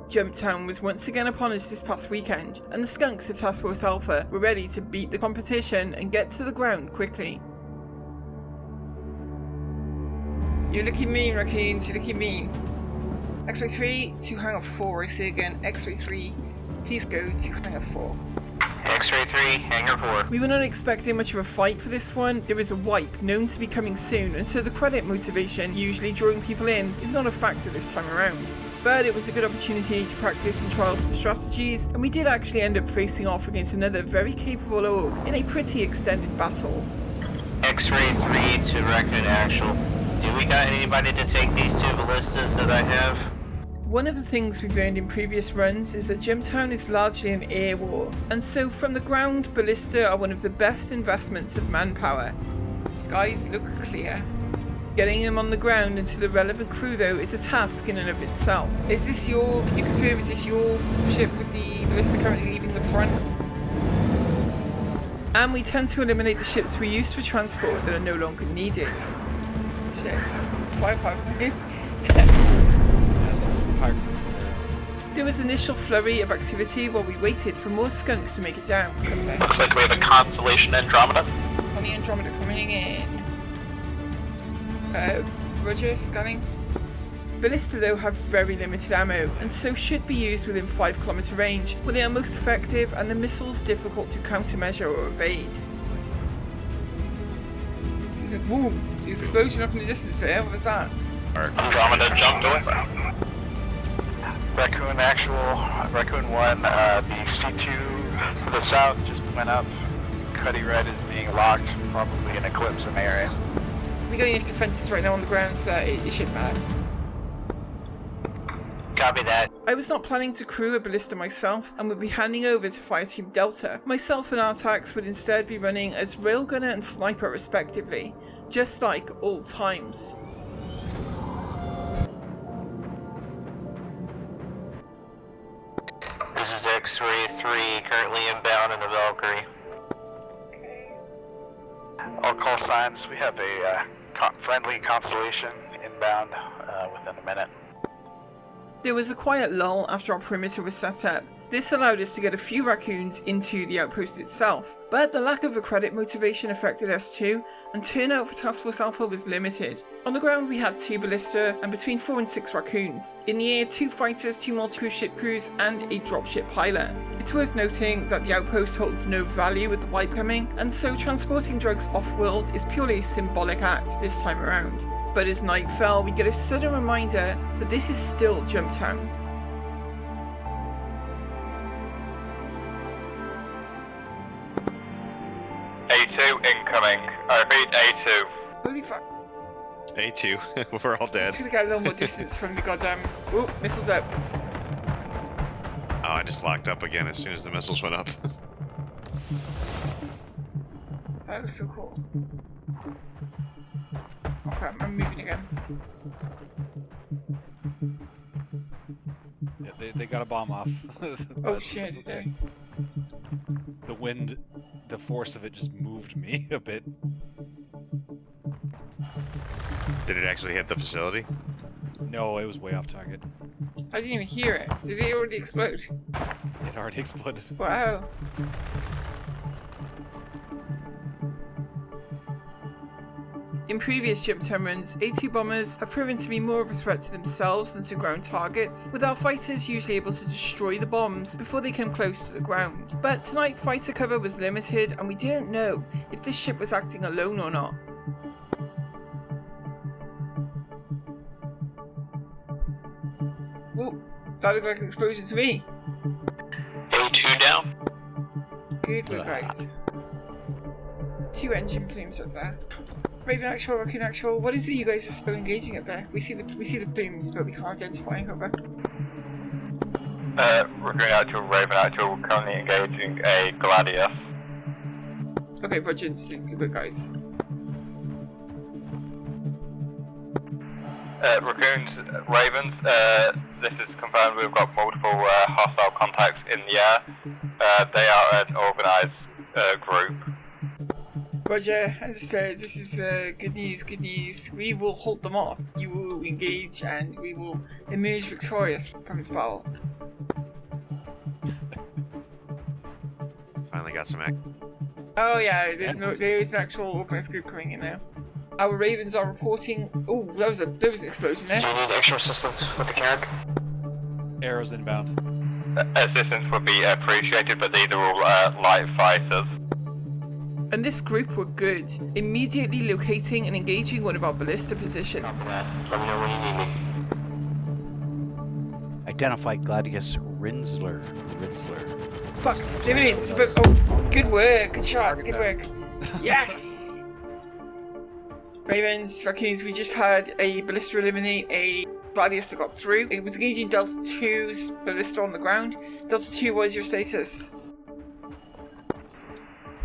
Jumptown was once again upon us this past weekend, and the Skunks of Taskforce Alpha were ready to beat the competition and get to the ground quickly. You're looking mean, raccoons, you're looking mean. X-ray 3 to hangar 4, I say again, X-ray 3, please go to hangar 4. X-ray 3, hangar 4. We were not expecting much of a fight for this one. There is a wipe known to be coming soon, and so the credit motivation, usually drawing people in, is not a factor this time around. But it was a good opportunity to practice and trial some strategies, and we did actually end up facing off against another very capable org in a pretty extended battle. X-ray 3 to record actual. Do we got anybody to take these 2 ballistas that I have? One of the things we've learned in previous runs is that Jumptown is largely an air war, and so from the ground, Ballista are one of the best investments of manpower. Skies look clear. Getting them on the ground and to the relevant crew though is a task in and of itself. Can you confirm, is this your ship with the Ballista currently leaving the front? And we tend to eliminate the ships we used for transport that are no longer needed. Shit, it's 500. There was an initial flurry of activity while we waited for more skunks to make it down. Okay. Looks like we have a Constellation Andromeda. On the Andromeda coming in. Roger, scanning. Ballista though have very limited ammo, and so should be used within 5 km range, where they are most effective and the missiles difficult to countermeasure or evade. Whoa, the explosion up in the distance there, what was that? Andromeda jumped away. Raccoon actual, Raccoon 1, the C2 to the south just went up. Cuddy Red is being locked, probably an eclipse in the area. We got enough defenses right now on the ground so that it shouldn't matter. Copy that. I was not planning to crew a Ballista myself and would be handing over to Fireteam Delta. Myself and Artax would instead be running as Railgunner and Sniper respectively, just like all times. This is X-ray 3, currently inbound in the Valkyrie. Okay. All call signs, we have a friendly Constellation inbound within a minute. There was a quiet lull after our perimeter was set up. This allowed us to get a few raccoons into the outpost itself, but the lack of a credit motivation affected us too, and turnout for Taskforce Alpha was limited. On the ground we had 2 Ballista and between 4 and 6 raccoons. In the air, 2 fighters, 2 multi-crew ship crews and a dropship pilot. It's worth noting that the outpost holds no value with the wipe coming, and so transporting drugs off-world is purely a symbolic act this time around. But as night fell, we get a sudden reminder that this is still Jumptown. A2 incoming. I repeat A2. Holy fuck. A2, we're all dead. Just gonna get a little more distance from the goddamn... Ooh, missiles up. Oh, I just locked up again as soon as the missiles went up. That was so cool. Okay, I'm moving again. Yeah, they got a bomb off. Oh shit, did they? The wind, the force of it just moved me a bit. Did it actually hit the facility? No, it was way off target. I didn't even hear it. Did it already explode? It already exploded. Wow. In previous Jumptown runs, A2 bombers have proven to be more of a threat to themselves than to ground targets, with our fighters usually able to destroy the bombs before they come close to the ground. But tonight fighter cover was limited and we didn't know if this ship was acting alone or not. Whoa, that looked like an explosion to me. A2 down. Good work, guys. 2 engine plumes up there. Raven actual, Raccoon actual. What is it you guys are still engaging up there? We see the plumes, but we can't identify over. Raccoon actual, Raven actual, currently engaging a Gladius. Okay, Roger, good work, guys. Raccoons, Ravens, this is confirmed. We've got multiple hostile contacts in the air. They are an organised group. Roger, understood. This is good news, good news. We will hold them off. You will engage and we will emerge victorious from this battle. Finally got some Oh yeah, there is an actual organized group coming in now. Our Ravens are reporting. Oh, there was an explosion there. Do you need extra assistance with the Carrick? Arrows inbound. Assistance would be appreciated, but these are all light fighters. And this group were good, immediately locating and engaging one of our ballista positions. Let me know when you need me. Identify Gladius Rinsler. Fuck, there it is. Oh, good work, good shot, good work. Yes! Ravens, Raccoons, we just had a ballista eliminate a Gladius that got through. It was engaging Delta 2's ballista on the ground. Delta 2, what is your status?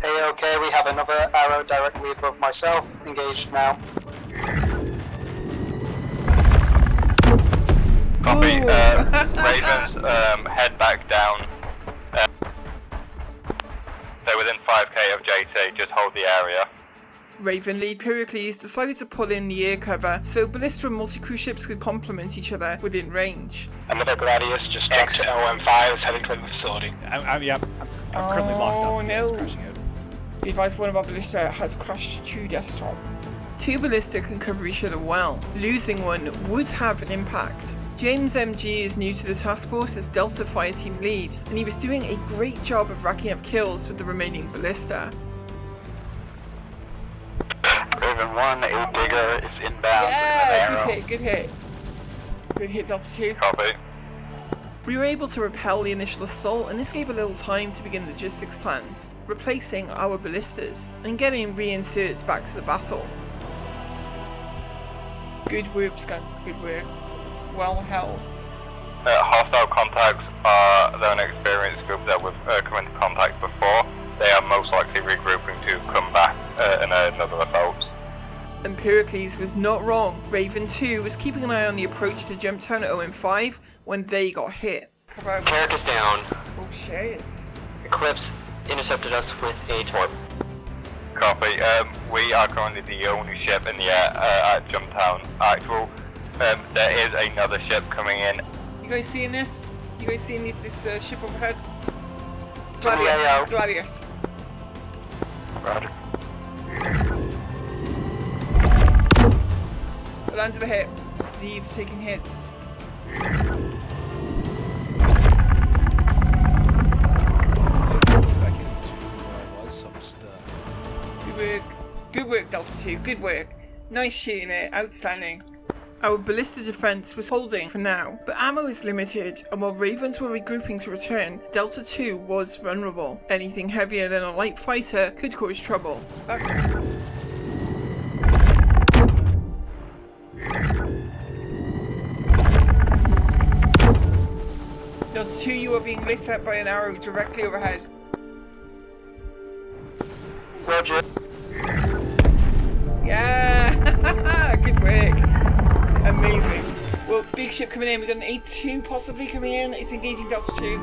Hey, okay, we have another arrow directly above myself. Engaged now. Copy. Ooh. Ravens, head back down. They're within 5k of JT, just hold the area. Raven, Lee, Pericles decided to pull in the air cover so ballista and multi-crew ships could complement each other within range. Another Gladius just struck to OM5 is heading to the facility. I'm currently locked up. Oh no. It's crashing out. Be advised, one of our ballista has crashed to desktop. Two ballista can cover each other well. Losing one would have an impact. James MG is new to the task force as Delta Fireteam lead, and he was doing a great job of racking up kills with the remaining ballista. Raven 1, a digger is inbound. Yeah, good hit. Good hit, Delta 2. Copy. We were able to repel the initial assault, and this gave a little time to begin logistics plans, replacing our ballistas and getting reinserts back to the battle. Good work, Skunks, good work. It's well held. Hostile contacts are their inexperienced group that we've come into contact before. They are most likely regrouping to come back in another assault. And Pericles was not wrong. Raven 2 was keeping an eye on the approach to Jumptown at OM5 when they got hit. Carrick is down. Oh shit. Eclipse intercepted us with a torp. Copy. We are currently the only ship in the air at Jumptown. Actual. There is another ship coming in. You guys seeing this? You guys seeing this ship overhead? Gladius. Gladius. It's Gladius. Roger. Landed a hit. Zeeb's taking hits. Back into where I was, some stuff. Good work. Good work, Delta 2. Good work. Nice shooting it. Outstanding. Our ballista defense was holding for now, but ammo is limited, and while Ravens were regrouping to return, Delta 2 was vulnerable. Anything heavier than a light fighter could cause trouble. Delta 2, you are being lit up by an arrow directly overhead. Roger. Yeah! Good work. Amazing. Well, big ship coming in. We've got an A2 possibly coming in. It's engaging Delta 2.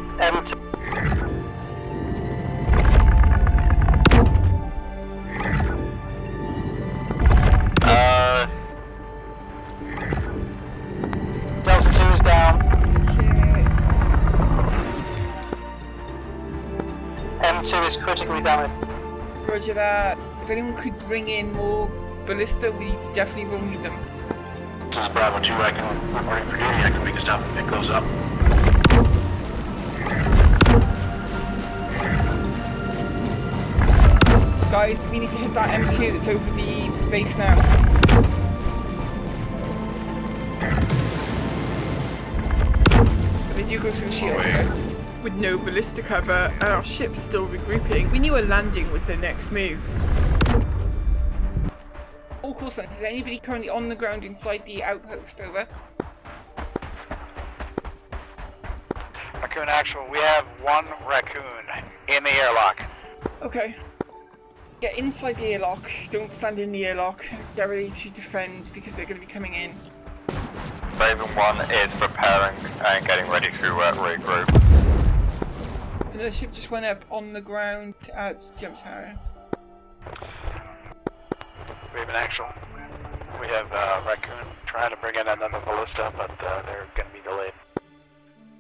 Delta 2 is down. Shit. M2 is critically damaged. Roger that. If anyone could bring in more ballista, we definitely will need them. This is Bravo 2, I can reporting for duty, I can make a stop if it goes up. Guys, we need to hit that M2 that's over the base now. They do go through the shield, so. With no ballista cover and our ship still regrouping, we knew a landing was their next move. All call signs. Is anybody currently on the ground inside the outpost? Over. Raccoon actual, we have one raccoon in the airlock. Okay. Get inside the airlock. Don't stand in the airlock. Get ready to defend because they're going to be coming in. Raven 1 is preparing and getting ready to regroup. Another ship just went up on the ground at Jumptown. Raven actual, we have Raccoon trying to bring in another ballista, but they're going to be delayed.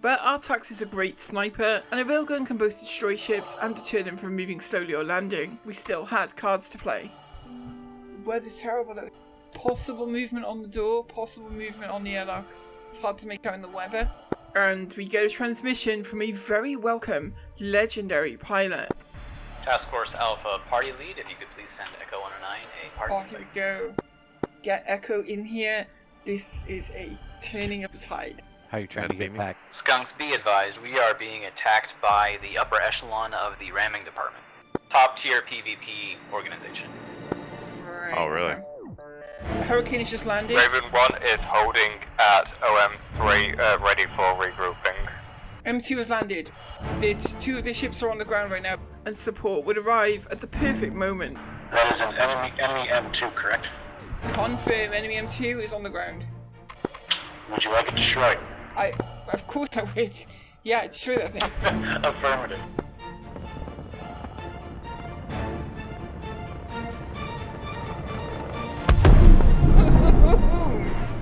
But Artax is a great sniper, and a railgun can both destroy ships and deter them from moving slowly or landing. We still had cards to play. Weather's terrible though. Possible movement on the door, possible movement on the airlock. It's hard to make out in the weather. And we get a transmission from a very welcome, legendary pilot. Taskforce Alpha, party lead, if you could please send Echo 109 a party lead. Here we go. Get Echo in here. This is a turning of the tide. How you trying to get back? Skunks, be advised, we are being attacked by the upper echelon of the ramming department. Top tier PvP organization. Right. Oh, really? Hurricane has just landed. Raven 1 is holding at OM3, ready for regrouping. M2 has landed. Two of their ships are on the ground right now, and support would arrive at the perfect moment. That is an enemy M2, correct? Confirm, enemy M2 is on the ground. Would you like it destroyed? Of course I would. Yeah, destroy that thing. Affirmative.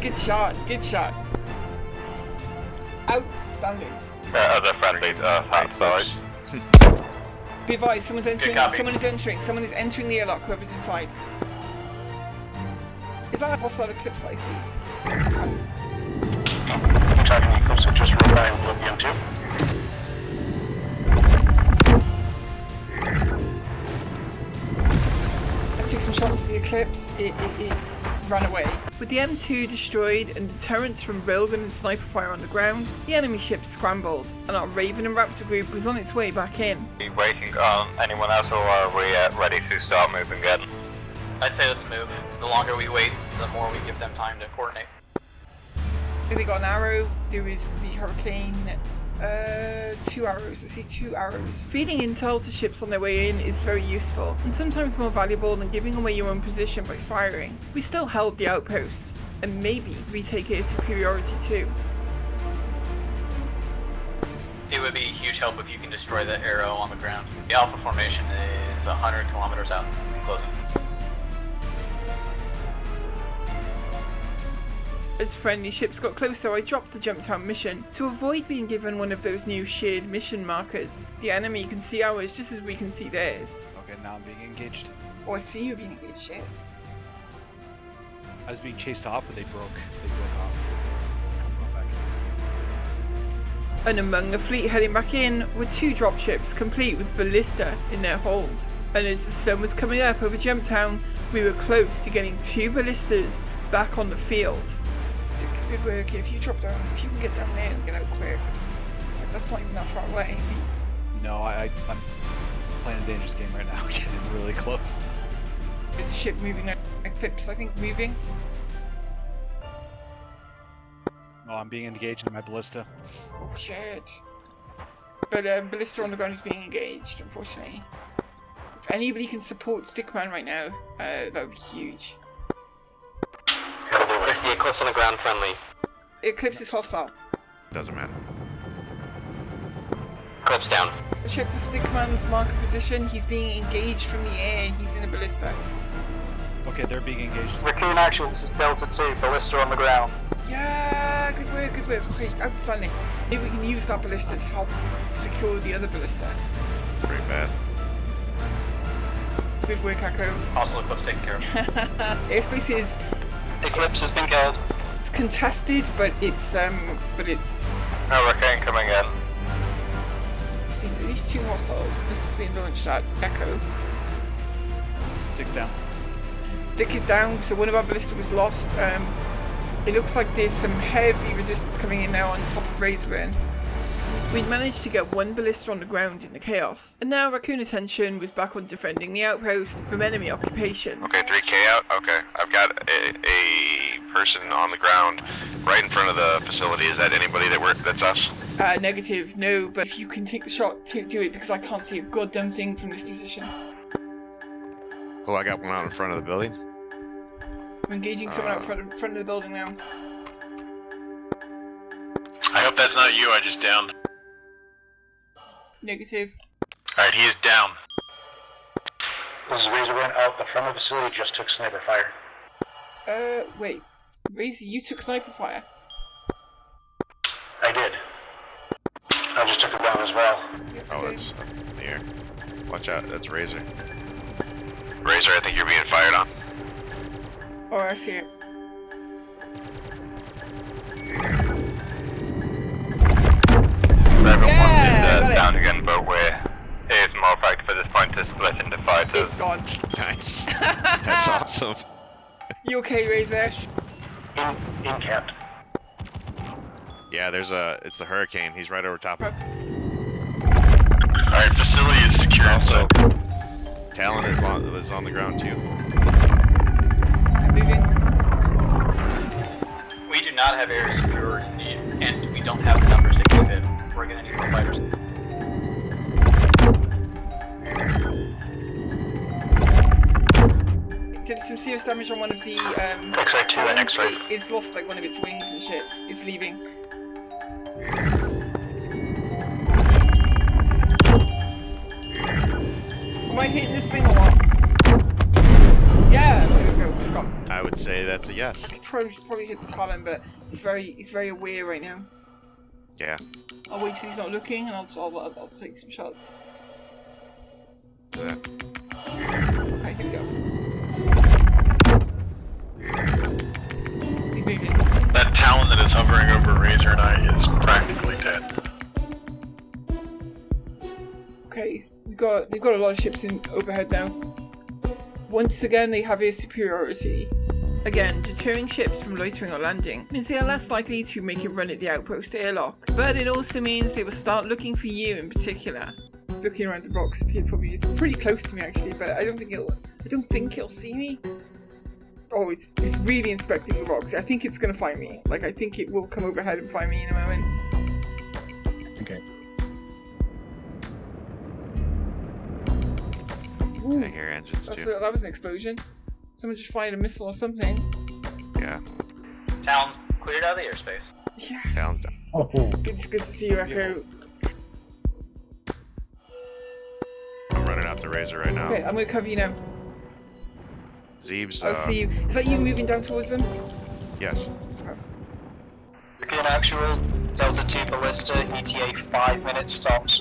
Good shot, good shot. Outstanding. Other friendly, outside. Be advised, someone's entering, copy. someone is entering the airlock, whoever's inside. Is that a hostile Eclipse I see? Tracking Eclipse, so just roll by with the M2. I took some shots at the Eclipse, it ran away. With the M2 destroyed and deterrents from railgun and sniper fire on the ground, the enemy ship scrambled, and our Raven and Raptor group was on its way back in. Are you waiting on anyone else, or are we ready to start moving again? I'd say let's move. The longer we wait, the more we give them time to coordinate. They got an arrow, there is the Hurricane, 2 arrows, I see 2 arrows. Feeding intel to ships on their way in is very useful, and sometimes more valuable than giving away your own position by firing. We still held the outpost, and maybe retake air superiority too. It would be a huge help if you can destroy that arrow on the ground. The Alpha formation is 100 kilometers out, closing. As friendly ships got closer, I dropped the Jumptown mission to avoid being given one of those new shared mission markers. The enemy can see ours just as we can see theirs. Okay, now I'm being engaged. Oh, I see you being engaged, shit. I was being chased off, but they broke off. Come back in. And among the fleet heading back in were 2 dropships complete with Ballista in their hold. And as the sun was coming up over Jumptown, we were close to getting 2 ballistas back on the field. Good work. If you drop down, if you can get down there and get out quick. It's like, that's not even that far away. No, I'm playing a dangerous game right now, getting really close. There's a ship moving now. Eclipse, I think, moving. Oh, I'm being engaged in my ballista. Oh shit. But Ballista on the ground is being engaged, unfortunately. If anybody can support Stickman right now, that would be huge. The Eclipse on the ground friendly. Eclipse is hostile. Doesn't matter. Eclipse down. Check for Stickman's marker position. He's being engaged from the air. He's in a ballista. Okay, they're being engaged. Raccoon actual, this is Delta 2, Ballista on the ground. Yeah, good work, good work. Great, outstanding. Maybe we can use that ballista to help secure the other ballista. Pretty bad. Good work, Echo. Also, Eclipse taken care of. Airspace is Eclipse has been killed. it's contested, but it's Hurricane coming in. I've seen at least 2 hostiles. This is being launched at Echo. Sticks down. Stick is down, so one of our ballista was lost. It looks like there's some heavy resistance coming in now on top of Razorburn. We'd managed to get 1 ballista on the ground in the chaos, and now Raccoon attention was back on defending the outpost from enemy occupation. Okay, 3K out. Okay, I've got a person on the ground right in front of the facility. Is that anybody that's us? Negative, no, but if you can take the shot, do it, because I can't see a goddamn thing from this position. Oh, I got one out in front of the building. I'm engaging someone out front of the building now. I hope that's not you I just downed. Negative. Alright, he is down. This is Razorburn out the front of the facility, just took sniper fire. Wait. Razor, you took sniper fire? I did. I just took him down as well. Oh, that's up in the air. Watch out, that's Razor. Razor, I think you're being fired on. Oh, I see it. Everyone is down again, but we're here as a matter of fact for this point to split into fighters. It's gone. Nice. That's awesome. You okay, Razor? In camp. Yeah, it's the Hurricane. He's right over top of him. Alright, facility is secure. Also, Talon is on the ground too. I'm moving. We do not have air security, and we don't have the numbers to keep it. We're gonna need more fighters. Did some serious damage on one of the X-ray 2 and X-ray. It's lost like one of its wings and shit. It's leaving. Am I hitting this thing or what? Yeah, there we go. It's gone. I would say that's a yes. I could probably hit the Talon, but it's very aware right now. Yeah. I'll wait till he's not looking, and I'll take some shots. Yeah. Okay, here we go. He's moving. That Talon that is hovering over Razor and I is practically dead. Okay, they've got a lot of ships in overhead now. Once again, they have air superiority. Again, deterring ships from loitering or landing means they are less likely to make a run at the outpost airlock, but it also means they will start looking for you in particular. It's looking around the box. It's pretty close to me actually, but I don't think it'll see me. Oh, it's really inspecting the box. I think it's gonna find me. Like, I think it will come overhead and find me in a moment. Okay. Ooh, I hear engines too. that was an explosion. Someone just fired a missile or something. Yeah. Talon's cleared out of the airspace. Yes. Talon's down. Oh. Good to see you, Echo. I'm running out the Razor right now. Okay, I'm gonna cover you now. Zeeb's, I see you. Is that you moving down towards them? yes. Again, actual Delta 2 Ballista, ETA 5 minutes stops.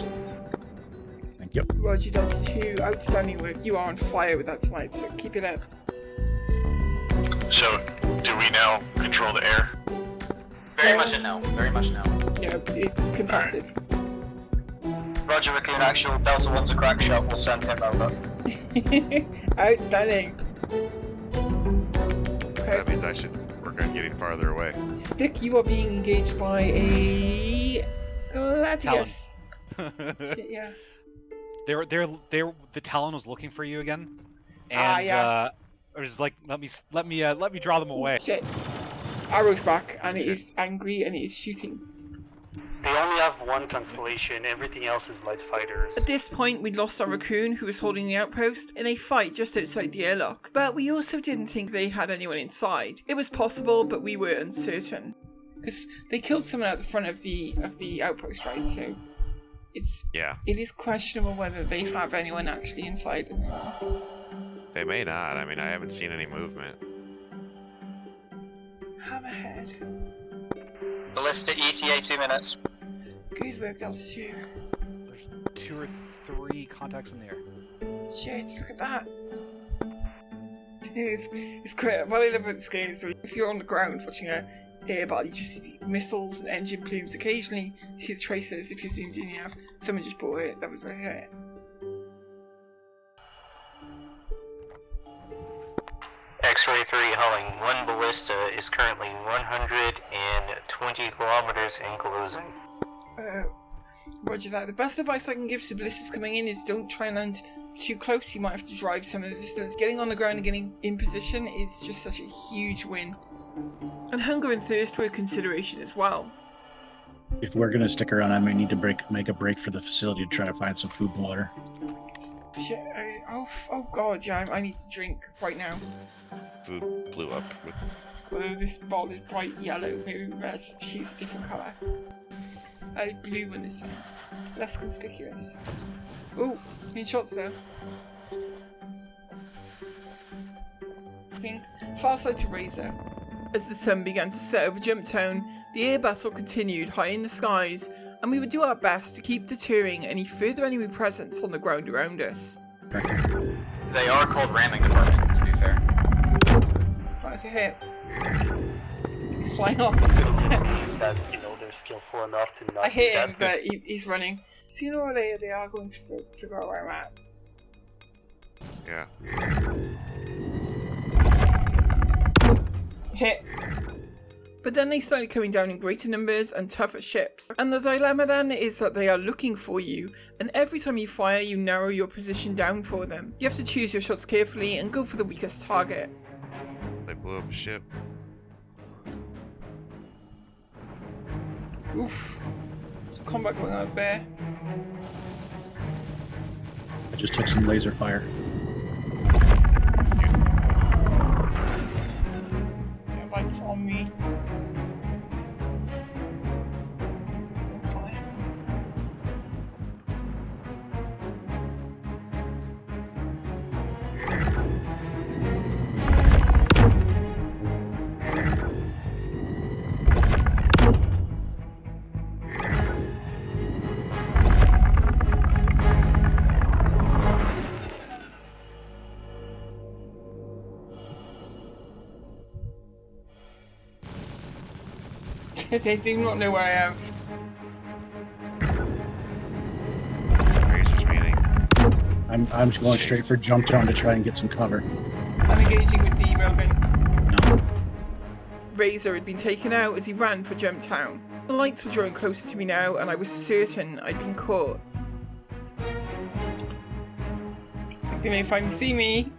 Thank you. Roger, Delta 2, outstanding work. You are on fire with that tonight, so keep it up. So, do we now control the air? Very much a no. Very much no. Yeah, it's contested. Roger, again, actual Delta 1's a crack shot, we'll send him over. Outstanding. Okay. That means I should work on getting farther away. Stick, you are being engaged by a Gladius. Shit, yeah. The Talon was looking for you again, and yeah. it was like, let me draw them away. Shit. Arrow's back, and it is angry, and it is shooting. They only have one constellation, everything else is light fighters. At this point, we'd lost our raccoon, who was holding the outpost, in a fight just outside the airlock. But we also didn't think they had anyone inside. It was possible, but we were uncertain. Because they killed someone out the front of the outpost, right? So it is questionable whether they have anyone actually inside. They may not. I mean, I haven't seen any movement. Hammerhead. Ballista, ETA 2 minutes. Good work, Delta 2. There's 2 or 3 contacts in the air. Shit, look at that. It's great. What I love about this game is that if you're on the ground watching a air battle, you just see the missiles and engine plumes. Occasionally, you see the tracers. If you're zoomed in enough, someone just bought it. That was a hit. X-ray 3 hauling 1 Ballista is currently 120 kilometers and closing. Roger that. The best advice I can give to ballistas coming in is don't try and land too close. You might have to drive some of the distance. Getting on the ground and getting in position is just such a huge win. And hunger and thirst were a consideration as well. If we're gonna stick around, I may need to make a break for the facility to try to find some food and water. Shit, oh god, yeah, I need to drink right now. Food blew up with... Although this bottle is bright yellow, maybe let's choose a different colour. Blue one this time. Less conspicuous. Ooh, any shots there? I think far side to Razor. As the sun began to set over Jumptown, the air battle continued high in the skies, and we would do our best to keep deterring any further enemy presence on the ground around us. They are called ramming departments, to be fair. That's a hit. He's flying off. That, they're skillful enough to not I hit him, do that. but he's running. Sooner or later, they are going to figure out where I'm at. Yeah. Hit. But then they started coming down in greater numbers and tougher ships. And the dilemma then is that they are looking for you, and every time you fire, you narrow your position down for them. You have to choose your shots carefully and go for the weakest target. They blew up a ship. Oof. Some combat going on up there. I just took some laser fire. Their lights on me. Fire. They do not know where I am. Razor's meeting. I'm going straight for Jumptown to try and get some cover. I'm engaging with the railgun. No. Razor had been taken out as he ran for Jumptown. The lights were drawing closer to me now, and I was certain I'd been caught. I think they may finally see me.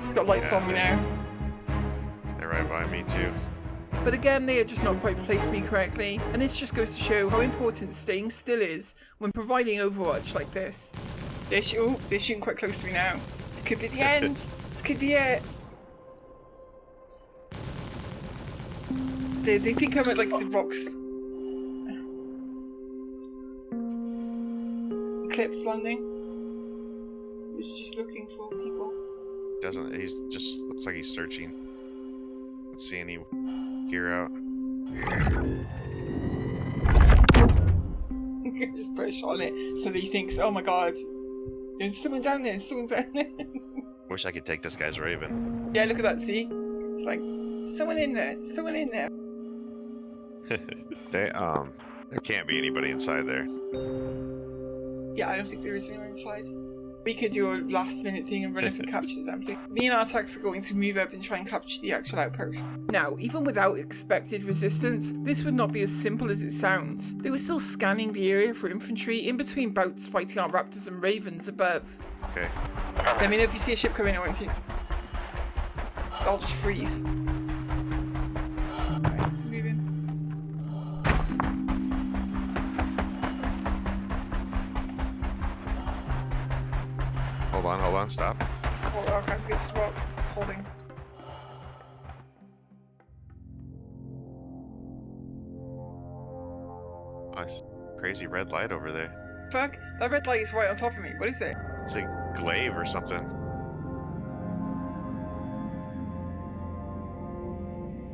He's got lights on me now. They're right by me too. But again, they had just not quite placed me correctly, and this just goes to show how important staying still is when providing Overwatch like this. They're shooting quite close to me now. This could be the end. This could be it. They think I'm at like the rocks. Eclipse landing. He's just looking for people. Doesn't he's just looks like he's searching. Let's see any gear out. Just put a shot on it so that he thinks, oh my god, there's someone down there, someone's down there. Wish I could take this guy's Raven. Yeah, look at that, see? It's like, someone in there, someone in there. There can't be anybody inside there. Yeah, I don't think there is anyone inside. We could do a last minute thing and run up and capture the damn thing. Me and Artax are going to move up and try and capture the actual outpost. Now, even without expected resistance, this would not be as simple as it sounds. They were still scanning the area for infantry in between bouts fighting our raptors and ravens above. Okay. Let me know if you see a ship coming or anything. I'll just freeze. Alright, moving. Hold on, stop. Oh, okay, good spot. Holding. Nice. Crazy red light over there. Fuck, that red light is right on top of me. What is it? It's like glaive or something.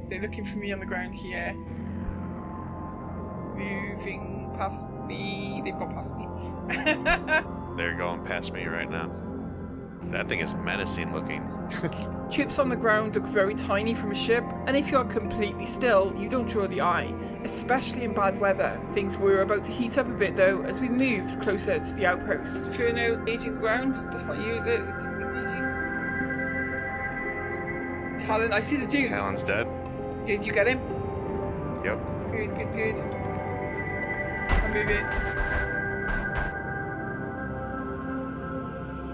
They're looking for me on the ground here. Moving past me. They've gone past me. They're going past me right now. That thing is menacing looking. Chips on the ground look very tiny from a ship, and if you are completely still, you don't draw the eye, especially in bad weather. Things were about to heat up a bit though as we moved closer to the outpost. Inferno engaging the ground. Let's not use it. It's engaging. Talon, I see the dude. Talon's dead. Did you get him? Yep. Good, good, good. I'm moving.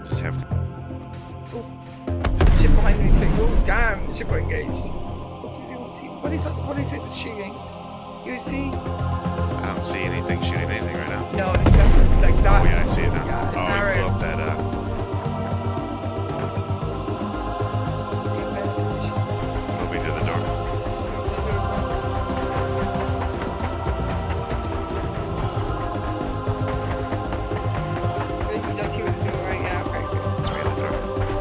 Just have to. Ship behind me saying, oh damn, the ship got engaged. Hopefully they won't see. What is that? What is it that's shooting? You see? I don't see anything shooting anything right now. No, it's definitely like that. Oh yeah, I see it now. Yeah, it's Oh, he narrow. blew up that See a better position. moving to the door. So there was one. Really, that's you at the door, right? Yeah, okay, good. It's me at the door.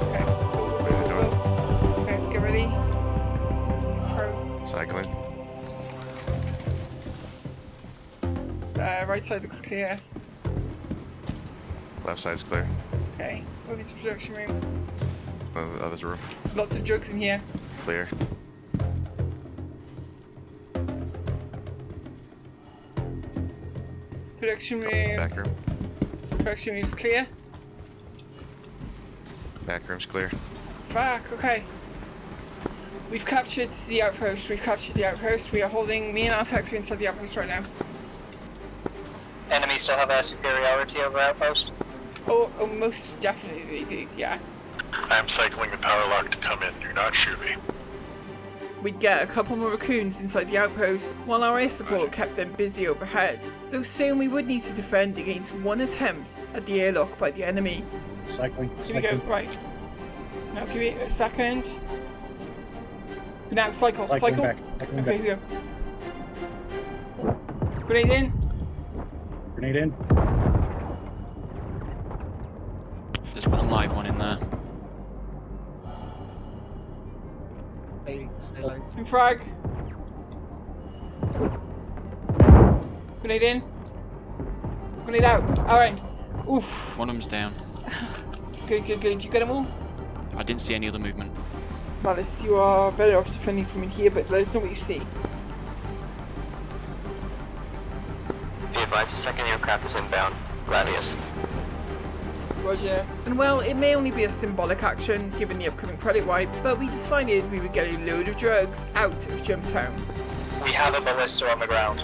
Okay, go, go, Right at the go, door. go. Okay, get ready. Pro. So I Cycling. Right side looks clear. Left side's clear. Okay, moving to production room. Other's room. Lots of drugs in here. Clear. Production room. Back room. Production room's clear. Back room's clear. Fuck, okay. We've captured the outpost. We are holding, me and Artex are inside the outpost right now. Enemy still have air superiority over Outpost? Oh, most definitely they do, yeah. I'm cycling the power lock to come in. Do not shoot me. We'd get a couple more raccoons inside the outpost, while our air support kept them busy overhead, though soon we would need to defend against one attempt at the airlock by the enemy. Cycling. Here we go, right. Now give me a second. Now cycle. Back. Okay, here we go. Grenade in. Grenade in. There's one live one in there. In frag. Grenade in. Grenade out. Alright. Oof. One of them's down. Good. Did you get them all? I didn't see any other movement. Ballista, you are better off defending from in here, but let us know what you see. Be advised, second aircraft is inbound. Gladius. Roger. And well, it may only be a symbolic action, given the upcoming credit wipe, but we decided we would get a load of drugs out of Jumptown. We have a ballista on the ground.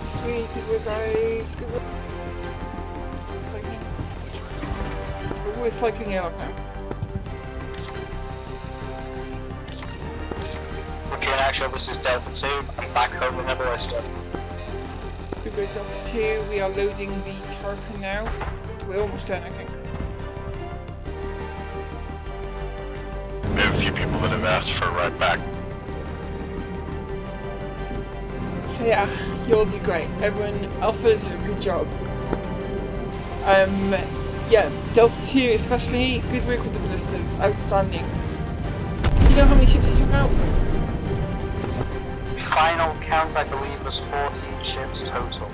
Sweet, good work guys, good work. We're cycling airlock now. Okay, in actual, this is Delta 2. I'm back home with a ballista. Good work Delta 2, we are loading the tarpon now. We're almost done, I think. We have a few people that have asked for a ride back. Yeah, you all did great. Everyone, Alpha's did a good job. Yeah, Delta 2 especially, good work with the ballistas, outstanding. Do you know how many ships you took out? Final count, I believe, was 14 ships total.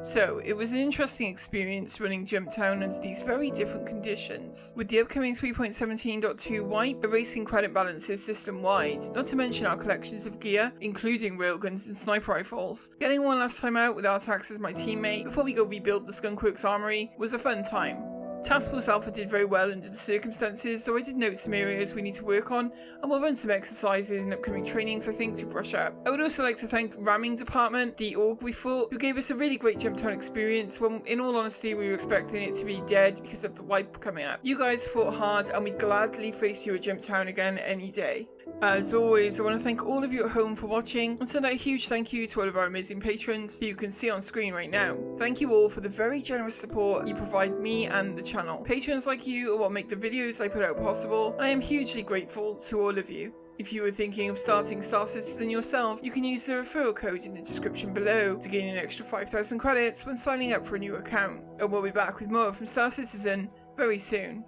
So, it was an interesting experience running Jumptown under these very different conditions. With the upcoming 3.17.2 wipe, erasing credit balances system-wide, not to mention our collections of gear, including railguns and sniper rifles. Getting one last time out with Artax as my teammate before we go rebuild the Skunk armory was a fun time. Taskforce Alpha did very well under the circumstances, though I did note some areas we need to work on, and we'll run some exercises and upcoming trainings I think to brush up. I would also like to thank Ramming Department, the org we fought, who gave us a really great Jumptown experience when in all honesty we were expecting it to be dead because of the wipe coming up. You guys fought hard and we'd gladly face you at Jumptown again any day. As always, I want to thank all of you at home for watching and send out a huge thank you to all of our amazing patrons who you can see on screen right now. Thank you all for the very generous support you provide me and the channel. Patrons like you are what make the videos I put out possible, and I am hugely grateful to all of you. If you were thinking of starting Star Citizen yourself, you can use the referral code in the description below to gain an extra 5,000 credits when signing up for a new account. And we'll be back with more from Star Citizen very soon.